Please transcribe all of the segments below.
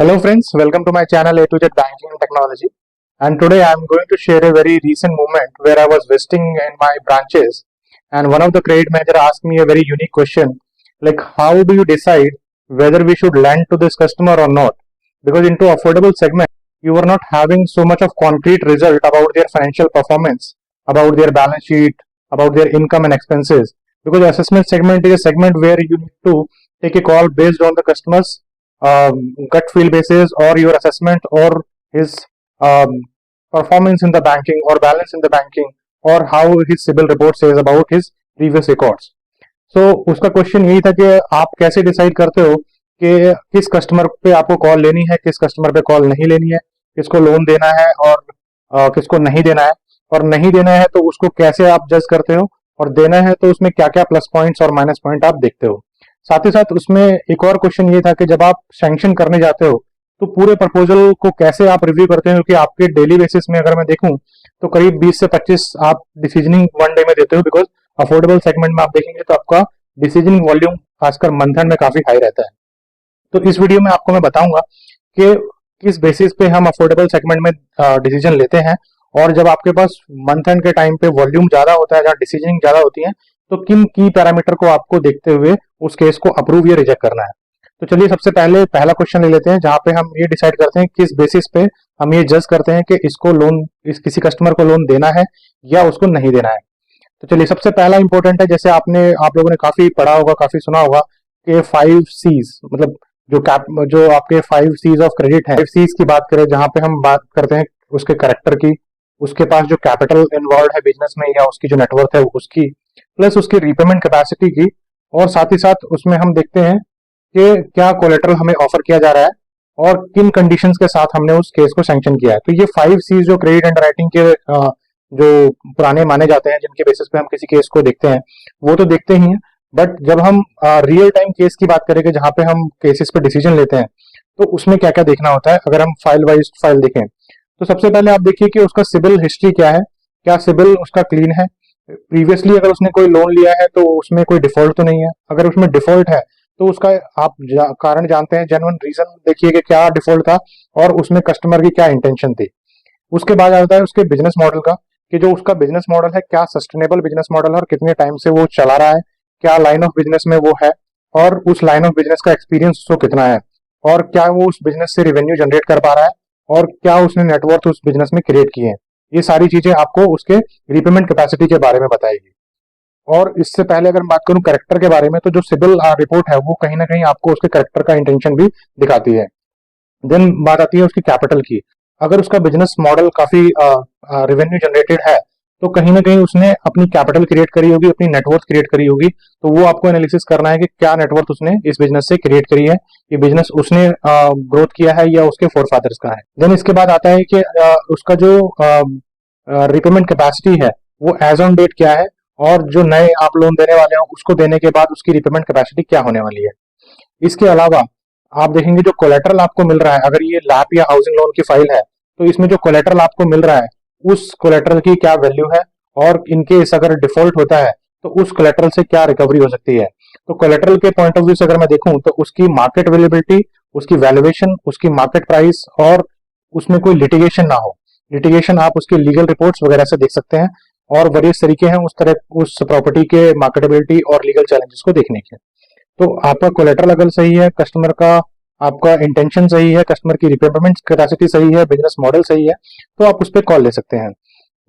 Hello friends, welcome to my channel A to Z Banking and Technology. And today I am going to share a very recent moment where I was visiting in my branches and one of the credit manager asked me a very unique question like how do you decide whether we should lend to this customer or not? Because into affordable segment you are not having so much of concrete result about their financial performance, about their balance sheet, about their income and expenses. Because assessment segment is a segment where you need to take a call based on the customer's gut feel basis or your assessment or his um, performance in the banking or balance in the banking or how his CIBIL report says about his previous records. So उसका question यही था कि आप कैसे decide करते हो कि किस कस्टमर पे आपको कॉल लेनी है, किस कस्टमर पे कॉल नहीं लेनी है, किसको लोन देना है और किसको नहीं देना है, और नहीं देना है तो उसको कैसे आप जज करते हो, और देना है तो उसमें क्या क्या प्लस पॉइंट्स और माइनस पॉइंट आप देखते हो। साथ ही साथ उसमें एक और क्वेश्चन ये था कि जब आप सैंक्शन करने जाते हो तो पूरे प्रपोजल को कैसे आप रिव्यू करते हो, क्योंकि आपके डेली बेसिस में अगर मैं देखूं तो करीब 20 से 25 आप डिसीजनिंग वन डे में देते हो। बिकॉज अफोर्डेबल सेगमेंट में आप देखेंगे तो आपका डिसीजनिंग वॉल्यूम खासकर मंथ एंड में काफी हाई रहता है। तो इस वीडियो में आपको मैं बताऊंगा कि किस बेसिस पे हम अफोर्डेबल सेगमेंट में डिसीजन लेते हैं, और जब आपके पास मंथ एंड के टाइम पे वॉल्यूम ज्यादा होता है, जहाँ डिसीजनिंग ज्यादा होती है, तो किन की पैरामीटर को आपको देखते हुए उस केस को अप्रूव या रिजेक्ट करना है। तो चलिए सबसे पहले पहला क्वेश्चन ले लेते हैं, जहां पे हम ये डिसाइड करते हैं किस बेसिस पे हम ये जज करते हैं कि इसको लोन, किसी कस्टमर को लोन देना है या उसको नहीं देना है। तो चलिए सबसे पहला इंपॉर्टेंट है, जैसे आप लोगों ने काफी पढ़ा होगा, काफी सुना होगा कि 5 C's, मतलब जो आपके 5 C's ऑफ क्रेडिट है। 5 C's की बात करें, जहां पे हम बात करते हैं उसके करेक्टर की, उसके पास जो कैपिटल इन्वॉल्व है बिजनेस में या उसकी जो नेटवर्थ है उसकी, प्लस उसकी रीपेमेंट कैपेसिटी की, और साथ ही साथ उसमें हम देखते हैं कि क्या कोलेटरल हमें ऑफर किया जा रहा है और किन कंडीशंस के साथ हमने उस केस को सैंक्शन किया है। तो ये 5 C's जो क्रेडिट अंडरराइटिंग के जो पुराने माने जाते हैं, जिनके बेसिस पे हम किसी केस को देखते हैं, वो तो देखते ही हैं। बट जब हम रियल टाइम केस की बात करेंगे, जहां पे हम केसेस पे डिसीजन लेते हैं, तो उसमें क्या क्या देखना होता है। अगर हम फाइल वाइज फाइल देखें तो सबसे पहले आप देखिए कि उसका सिबिल हिस्ट्री क्या है, क्या सिबिल उसका क्लीन है, प्रीवियसली अगर उसने कोई लोन लिया है तो उसमें कोई डिफॉल्ट तो नहीं है। अगर उसमें डिफॉल्ट है तो उसका आप कारण जानते हैं, जेन्युइन रीजन देखिए कि क्या डिफॉल्ट था और उसमें कस्टमर की क्या इंटेंशन थी। उसके बाद आता है उसके बिजनेस मॉडल का, कि जो उसका बिजनेस मॉडल है क्या सस्टेनेबल बिजनेस मॉडल है और कितने टाइम से वो चला रहा है, क्या लाइन ऑफ बिजनेस में वो है और उस लाइन ऑफ बिजनेस का एक्सपीरियंस उसको कितना है, और क्या वो उस बिजनेस से रेवेन्यू जनरेट कर पा रहा है, और क्या उसने नेटवर्थ उस बिजनेस में क्रिएट किए हैं। ये सारी चीजें आपको उसके रिपेमेंट कैपेसिटी के बारे में बताएगी। और इससे पहले अगर मैं बात करूं करेक्टर के बारे में, तो जो सिबिल रिपोर्ट है वो कहीं ना कहीं आपको उसके करेक्टर का इंटेंशन भी दिखाती है। देन बात आती है उसकी कैपिटल की। अगर उसका बिजनेस मॉडल काफी रेवेन्यू जनरेटेड है तो कहीं ना कहीं उसने अपनी कैपिटल क्रिएट करी होगी, अपनी नेटवर्थ क्रिएट करी होगी। तो वो आपको एनालिसिस करना है कि क्या नेटवर्थ उसने इस बिजनेस से क्रिएट करी है, ये बिजनेस उसने ग्रोथ किया है या उसके फोर फादर्स का है। देन इसके बाद आता है कि उसका जो रिपेमेंट कैपेसिटी है वो एज ऑन डेट क्या है, और जो नए आप लोन देने वाले हो उसको देने के बाद उसकी रिपेमेंट कैपेसिटी क्या होने वाली है। इसके अलावा आप देखेंगे जो कोलेटरल आपको मिल रहा है, अगर ये लैप या हाउसिंग लोन की फाइल है तो इसमें जो कोलेटरल आपको मिल रहा है उस कोलेटरल की क्या वैल्यू है, और इनकेस अगर डिफॉल्ट होता है तो उस कोलेटरल से क्या रिकवरी हो सकती है। तो कोलेटरल के पॉइंट ऑफ व्यू से अगर मैं देखूं तो उसकी मार्केट अवेलेबिलिटी, उसकी वैल्यूएशन, उसकी मार्केट प्राइस, और उसमें कोई लिटिगेशन ना हो। लिटिगेशन आप उसके लीगल रिपोर्ट्स वगैरह से देख सकते हैं, और वेरियस तरीके हैं उस तरह उस प्रॉपर्टी के मार्केटेबिलिटी और लीगल चैलेंजेस को देखने के। तो आपका कोलेटरल अगर सही है, कस्टमर का आपका इंटेंशन सही है, कस्टमर की रिपेमेंट कैपेसिटी सही है, बिजनेस मॉडल सही है, तो आप उस पर कॉल ले सकते हैं।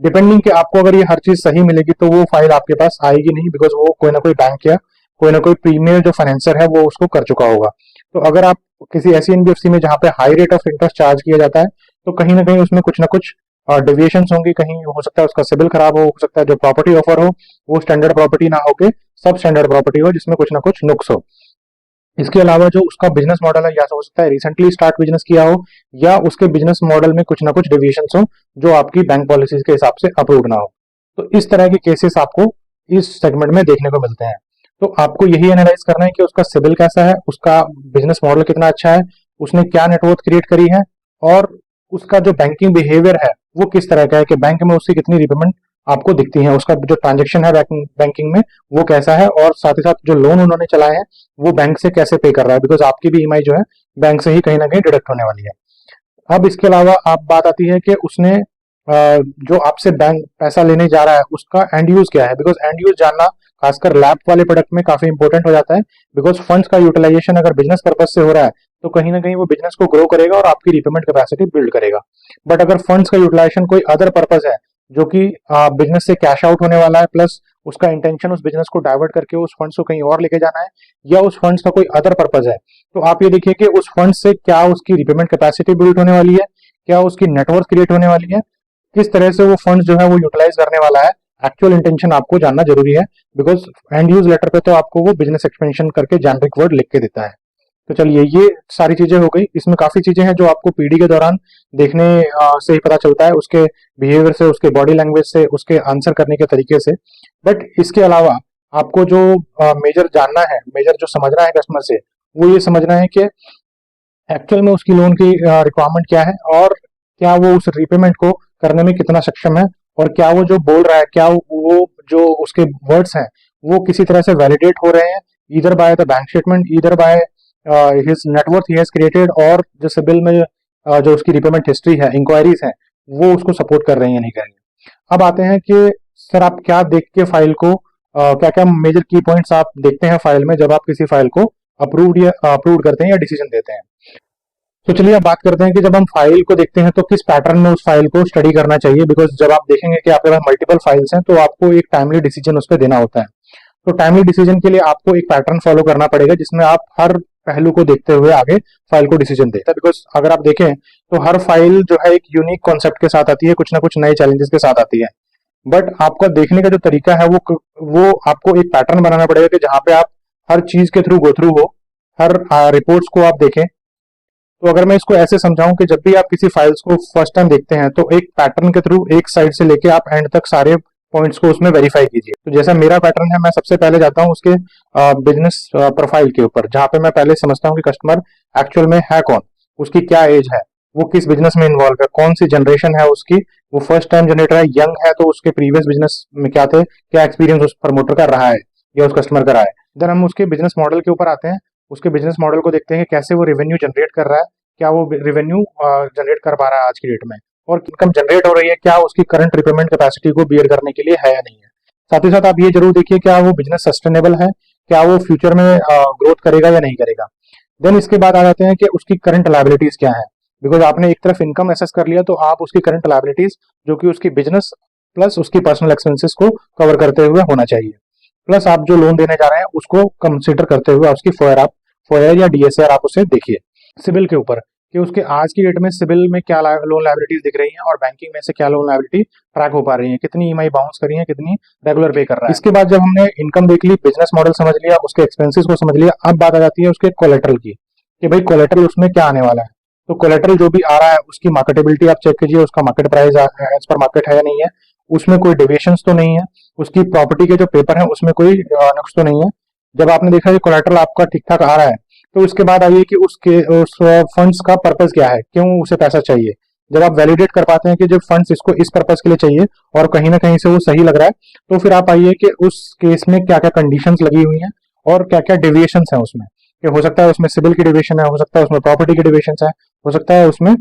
डिपेंडिंग कि आपको अगर ये हर चीज सही मिलेगी तो वो फाइल आपके पास आएगी नहीं, बिकॉज वो कोई ना कोई बैंक या कोई ना कोई प्रीमियर जो फाइनेंसर है वो उसको कर चुका होगा। तो अगर आप किसी ऐसी एनबीएफसी में जहाँ पे high rate of interest charge किया जाता है, तो कहीं ना कहीं उसमें कुछ ना कुछ डेविएशन होंगी। कहीं हो सकता है उसका सिबिल खराब हो सकता है जो प्रॉपर्टी ऑफर हो वो स्टैंडर्ड प्रॉपर्टी ना होके सब स्टैंडर्ड प्रॉपर्टी हो जिसमें कुछ ना कुछ नुक्स हो। इसके अलावा जो उसका बिजनेस मॉडल है, या हो सकता है रिसेंटली स्टार्ट बिजनेस किया हो, या उसके बिजनेस मॉडल में कुछ ना कुछ डेविएशंस हो जो आपकी बैंक पॉलिसीज के हिसाब से अप्रूव ना हो। तो इस तरह के केसेस आपको इस सेगमेंट में देखने को मिलते हैं। तो आपको यही एनालाइज करना है कि उसका सिबिल कैसा है, उसका बिजनेस मॉडल कितना अच्छा है, उसने क्या नेटवर्थ क्रिएट करी है, और उसका जो बैंकिंग बिहेवियर है वो किस तरह का है, कि बैंक में उसकी कितनी रिपेमेंट आपको दिखती हैं, उसका जो ट्रांजेक्शन है बैंकिंग में वो कैसा है, और साथ ही साथ जो लोन उन्होंने चलाए हैं वो बैंक से कैसे पे कर रहा है, बिकॉज आपकी भी ईएमआई जो है बैंक से ही कहीं ना कहीं डिडक्ट होने वाली है। अब इसके अलावा आप बात आती है कि उसने जो आपसे बैंक पैसा लेने जा रहा है उसका एंड यूज क्या है, बिकॉज एंड यूज जानना खासकर लैब वाले प्रोडक्ट में काफी इंपॉर्टेंट हो जाता है, बिकॉज फंड्स का यूटिलाइजेशन अगर बिजनेस पर्पज से हो रहा है तो कहीं ना कहीं वो बिजनेस को ग्रो करेगा और आपकी रिपेमेंट कैपेसिटी बिल्ड करेगा। बट अगर फंड्स का यूटिलाइजेशन कोई अदर पर्पज है, जो कि बिजनेस से कैश आउट होने वाला है, प्लस उसका इंटेंशन उस बिजनेस को डाइवर्ट करके उस फंड्स को कहीं और लेके जाना है, या उस फंड्स का कोई अदर पर्पज है, तो आप ये देखिए कि उस फंड से क्या उसकी रिपेमेंट कैपेसिटी बिल्ड होने वाली है, क्या उसकी नेटवर्क क्रिएट होने वाली है, किस तरह से वो फंड्स जो है वो यूटिलाइज करने वाला है। एक्चुअल इंटेंशन आपको जानना जरूरी है, बिकॉज एंड यूज लेटर पे तो आपको वो बिजनेस एक्सपेंशन करके जेनरिक वर्ड लिख के देता है। तो चलिए, ये सारी चीजें हो गई। इसमें काफी चीजें हैं जो आपको पीडी के दौरान देखने से ही पता चलता है, उसके बिहेवियर से, उसके बॉडी लैंग्वेज से, उसके आंसर करने के तरीके से। बट इसके अलावा आपको जो मेजर जानना है, मेजर जो समझना है कस्टमर से, वो ये समझना है कि एक्चुअल में उसकी लोन की रिक्वायरमेंट क्या है, और क्या वो उस रीपेमेंट को करने में कितना सक्षम है, और क्या वो जो बोल रहा है, क्या वो जो उसके वर्ड्स हैं वो किसी तरह से वैलिडेट हो रहे हैं, इधर बाय द बैंक स्टेटमेंट, इधर by his net worth he has created, और जो सिबिल में जो उसकी रिपेमेंट हिस्ट्री है, इंक्वायरीज हैं, वो उसको सपोर्ट कर रही हैं या नहीं कर रही हैं। अब आते हैं कि सर आप क्या देख के फाइल को, क्या क्या मेजर की पॉइंट्स आप देखते हैं फाइल में जब आप किसी फाइल को अप्रूव करते हैं या डिसीजन देते हैं। तो चलिए अब बात करते हैं कि जब हम फाइल को देखते हैं तो किस पैटर्न में उस फाइल को स्टडी करना चाहिए, बिकॉज जब आप देखेंगे कि आपके पास मल्टीपल फाइल्स हैं तो आपको एक टाइमली डिसीजन उस पर देना होता है। तो टाइमली डिसीजन के लिए आपको एक पैटर्न फॉलो करना पड़ेगा जिसमें आप हर पहलू को देखते हुए आगे फाइल को डिसीजन देते हैं, बिकॉज अगर आप देखें तो हर फाइल जो है एक यूनिक कॉन्सेप्ट के साथ आती है, कुछ ना कुछ नए चैलेंजेस के साथ आती है। बट आपका देखने का जो तरीका है वो आपको एक पैटर्न बनाना पड़ेगा कि जहां पे आप हर चीज के थ्रू गो थ्रू हो, हर रिपोर्ट्स को आप देखें। तो अगर मैं इसको ऐसे समझाऊं कि जब भी आप किसी फाइल्स को फर्स्ट टाइम देखते हैं तो एक पैटर्न के थ्रू एक साइड से लेके आप एंड तक सारे पॉइंट्स को उसमें वेरीफाई कीजिए। तो जैसा मेरा पैटर्न है, मैं सबसे पहले जाता हूं उसके बिजनेस प्रोफाइल के ऊपर, जहां पे मैं पहले समझता हूं कि कस्टमर एक्चुअल में है कौन, उसकी क्या एज है, वो किस बिजनेस में इन्वॉल्व है, कौन सी जनरेशन है उसकी, वो फर्स्ट टाइम जनरेटर है, यंग है तो उसके प्रीवियस बिजनेस में क्या थे, क्या एक्सपीरियंस उस प्रमोटर का रहा है या उस कस्टमर का रहा है। देन हम उसके बिजनेस मॉडल के ऊपर आते हैं, उसके बिजनेस मॉडल को देखते हैं कि कैसे वो रेवेन्यू जनरेट कर रहा है, क्या वो रेवेन्यू जनरेट कर पा रहा है आज की डेट में, और इनकम जनरेट हो रही है, क्या उसकी करंट रिपेमेंट कैपेसिटी को बियर करने के लिए है या नहीं है। साथ ही साथ आप ये जरूर देखिए क्या वो बिजनेस सस्टेनेबल है, क्या वो फ्यूचर में ग्रोथ करेगा या नहीं करेगा। देन इसके बाद आ जाते हैं कि उसकी करंट लायबिलिटीज क्या है, बिकॉज आपने एक तरफ इनकम एसेस कर लिया तो आप उसकी करंट लायबिलिटीज, जो कि उसकी बिजनेस प्लस उसकी पर्सनल एक्सपेंसेस को कवर करते हुए होना चाहिए, प्लस आप जो लोन देने जा रहे हैं उसको कंसिडर करते हुए उसकी फोयर या डीएसआर आप उसे देखिए। सिबिल के ऊपर कि उसके आज की डेट में सिबिल में क्या लोन लायबिलिटीज दिख रही हैं, और बैंकिंग में से क्या लोन लायबिलिटी ट्रैक हो पा रही है, कितनी ईएमआई बाउंस करी है, कितनी रेगुलर पे कर रहा है। इसके बाद जब हमने इनकम देख ली, बिजनेस मॉडल समझ लिया, उसके एक्सपेंसेस को समझ लिया, अब बात आ जाती है उसके कोलेटरल की कि भाई कोलेटरल उसमें क्या आने वाला है। तो कोलेटरल जो भी आ रहा है उसकी मार्केटेबिलिटी आप चेक कीजिए, उसका market price as per market है या नहीं है, उसमें कोई डेविएशंस तो नहीं है, उसकी प्रॉपर्टी के जो पेपर है उसमें कोई नुक्स तो नहीं है। जब आपने देखा कि कोलेटरल आपका ठीक ठाक आ रहा है तो उसके बाद आइए कि उस फंड्स का पर्पस क्या है, क्यों उसे पैसा चाहिए। जब आप वैलिडेट कर पाते हैं कि जब फंड्स इसको इस पर्पस के लिए चाहिए और कहीं ना कहीं से वो सही लग रहा है, तो फिर आप आइए कि उस केस में क्या क्या कंडीशंस लगी हुई हैं और क्या क्या डेविएशंस हैं उसमें, कि हो सकता है उसमें सिविल की डेविएशन है, हो सकता है उसमें प्रॉपर्टी की डेविएशंस है, हो सकता है उसमें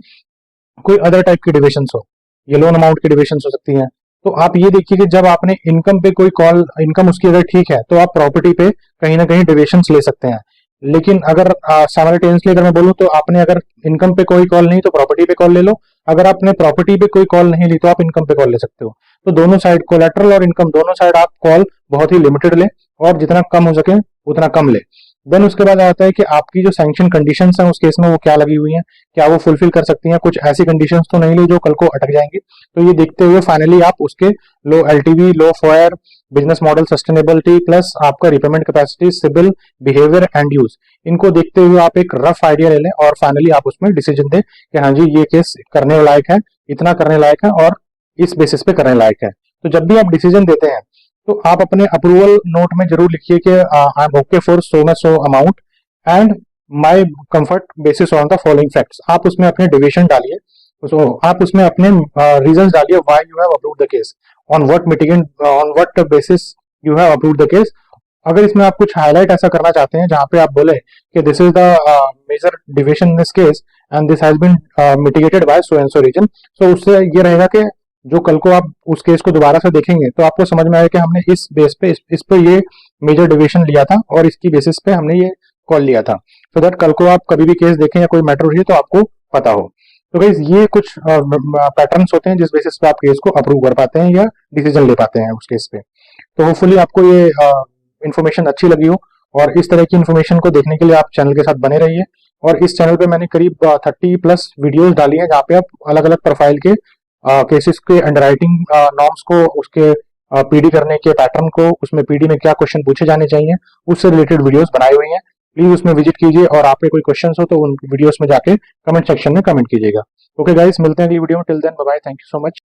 कोई अदर टाइप की डेविएशंस हो, ये लोन अमाउंट की डेविएशंस हो सकती हैं। तो आप ये देखिए कि जब आपने इनकम पे कोई कॉल, इनकम उसकी अगर ठीक है तो आप प्रॉपर्टी पे कहीं ना कहीं डेविएशंस ले सकते हैं। लेकिन अगर साइमल्टेनियसली अगर मैं बोलूं तो आपने अगर इनकम पे कोई कॉल नहीं तो प्रॉपर्टी पे कॉल ले लो, अगर आपने प्रॉपर्टी पे कोई कॉल नहीं ली तो आप इनकम पे कॉल ले सकते हो। तो दोनों साइड, कोलैटरल और इनकम दोनों साइड आप कॉल बहुत ही लिमिटेड ले, और जितना कम हो सके उतना कम ले। देन उसके बाद आता है कि आपकी जो सैंक्शन कंडीशंस हैं उस केस में वो क्या लगी हुई हैं, क्या वो फुलफिल कर सकती हैं, कुछ ऐसी कंडीशंस तो नहीं ली जो कल को अटक जाएंगी। तो ये देखते हुए फाइनली आप उसके low LTV, low FOIR, business model sustainability, plus आपका repayment capacity, CIBIL, behaviour and use, इनको देखते हुए आप एक रफ आइडिया ले लें और फाइनली आप उसमें डिसीजन दें कि हाँ जी ये केस करने लायक है, इतना करने लायक है और इस बेसिस पे करने लायक है। तो जब भी आप डिसीजन देते हैं तो आप अपने अप्रूवल नोट में जरूर लिखिए कि I am okay for so much so amount and my comfort basis on the following facts. आप उसमें अपने डिविजन डालिए, तो आप उसमें अपने रीजंस डालिए why you have approved the case, on what basis you have approved the case. अगर इसमें आप कुछ हाईलाइट ऐसा करना चाहते हैं जहां पे आप बोले कि this is the major deviation in this case and this has been mitigated by so and so reason, so उससे ये रहेगा कि जो कल को आप उस केस को दोबारा से देखेंगे तो आपको समझ में आया कि हमने इस बेस पे इस पे ये मेजर डिविएशन लिया था और इसकी बेसिस पे हमने ये कॉल लिया था, सो दैट कल को आप कभी भी केस देखें या कोई मैटर उठे तो आपको पता हो। तो गाइस ये कुछ पैटर्न्स होते हैं जिस बेसिस पे आप केस को अप्रूव कर पाते हैं या डिसीजन ले पाते हैं उस केस पे। तो होपफुली आपको ये इन्फॉर्मेशन अच्छी लगी हो, और इस तरह की इन्फॉर्मेशन को देखने के लिए आप चैनल के साथ बने रहिए। और इस चैनल पे मैंने करीब 30+ वीडियोस डाली हैं जहाँ पे आप अलग अलग प्रोफाइल के केसेस के अंडरराइटिंग नॉर्म्स को, उसके पीडी करने के पैटर्न को, उसमें पीडी में क्या क्वेश्चन पूछे जाने चाहिए, उससे रिलेटेड वीडियोस बनाई हुई हैं। प्लीज उसमें विजिट कीजिए, और आपके कोई क्वेश्चंस हो तो उन वीडियोस में जाके कमेंट सेक्शन में कमेंट कीजिएगा। ओके गाइस, मिलते हैं अगली वीडियो में। Till then bye bye, thank you so much.